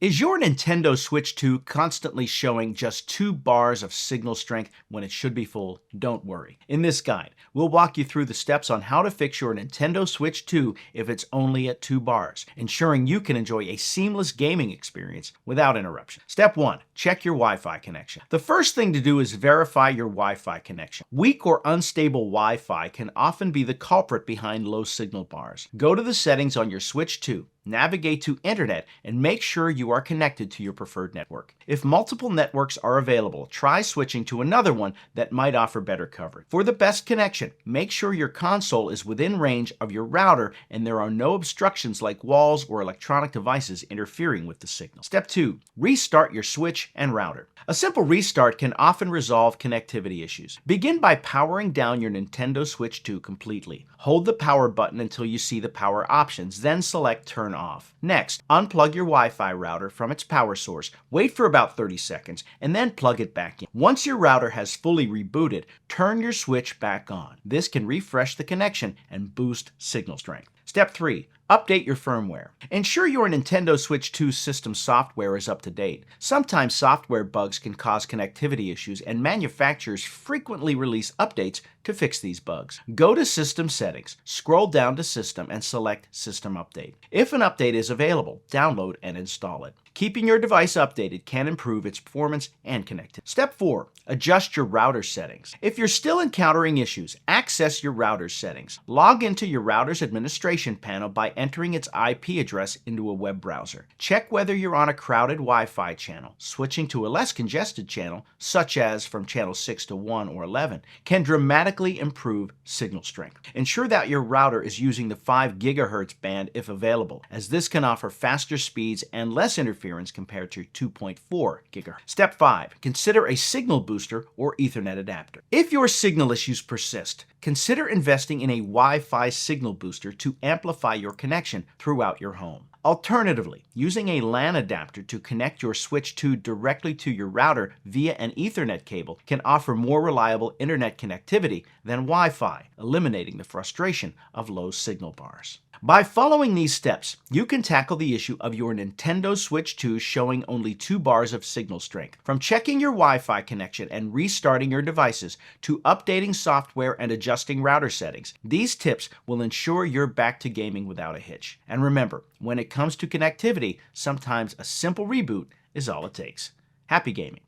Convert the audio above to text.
Is your Nintendo Switch 2 constantly showing just 2 bars of signal strength when it should be full? Don't worry. In this guide, we'll walk you through the steps on how to fix your Nintendo Switch 2 if it's only at 2 bars, ensuring you can enjoy a seamless gaming experience without interruption. Step 1. Check your Wi-Fi connection. The first thing to do is verify your Wi-Fi connection. Weak or unstable Wi-Fi can often be the culprit behind low signal bars. Go to the settings on your Switch 2. Navigate to Internet and make sure you are connected to your preferred network. If multiple networks are available, try switching to another one that might offer better coverage. For the best connection, make sure your console is within range of your router and there are no obstructions like walls or electronic devices interfering with the signal. Step 2. Restart your Switch and router. A simple restart can often resolve connectivity issues. Begin by powering down your Nintendo Switch 2 completely. Hold the power button until you see the power options, then select Turn off. Next, unplug your Wi-Fi router from its power source, wait for about 30 seconds, and then plug it back in. Once your router has fully rebooted, turn your Switch back on. This can refresh the connection and boost signal strength. Step 3. Update your firmware. Ensure your Nintendo Switch 2 system software is up to date. Sometimes software bugs can cause connectivity issues, and manufacturers frequently release updates to fix these bugs. Go to System Settings, scroll down to System, and select System Update. If an update is available, download and install it. Keeping your device updated can improve its performance and connectivity. Step 4. Adjust your router settings. If you're still encountering issues, access your router settings. Log into your router's administration panel by entering its IP address into a web browser. Check whether you're on a crowded Wi-Fi channel. Switching to a less congested channel, such as from channel 6 to 1 or 11, can dramatically improve signal strength. Ensure that your router is using the 5 GHz band if available, as this can offer faster speeds and less interference compared to 2.4 GHz. Step 5. Consider a signal booster or Ethernet adapter. If your signal issues persist, consider investing in a Wi-Fi signal booster to amplify your connection throughout your home. Alternatively, using a LAN adapter to connect your Switch 2 directly to your router via an Ethernet cable can offer more reliable internet connectivity than Wi-Fi, eliminating the frustration of low signal bars. By following these steps, you can tackle the issue of your Nintendo Switch 2 showing only 2 bars of signal strength. From checking your Wi-Fi connection and restarting your devices to updating software and adjusting router settings, these tips will ensure you're back to gaming without a hitch. And remember, when it comes to connectivity, sometimes a simple reboot is all it takes. Happy gaming!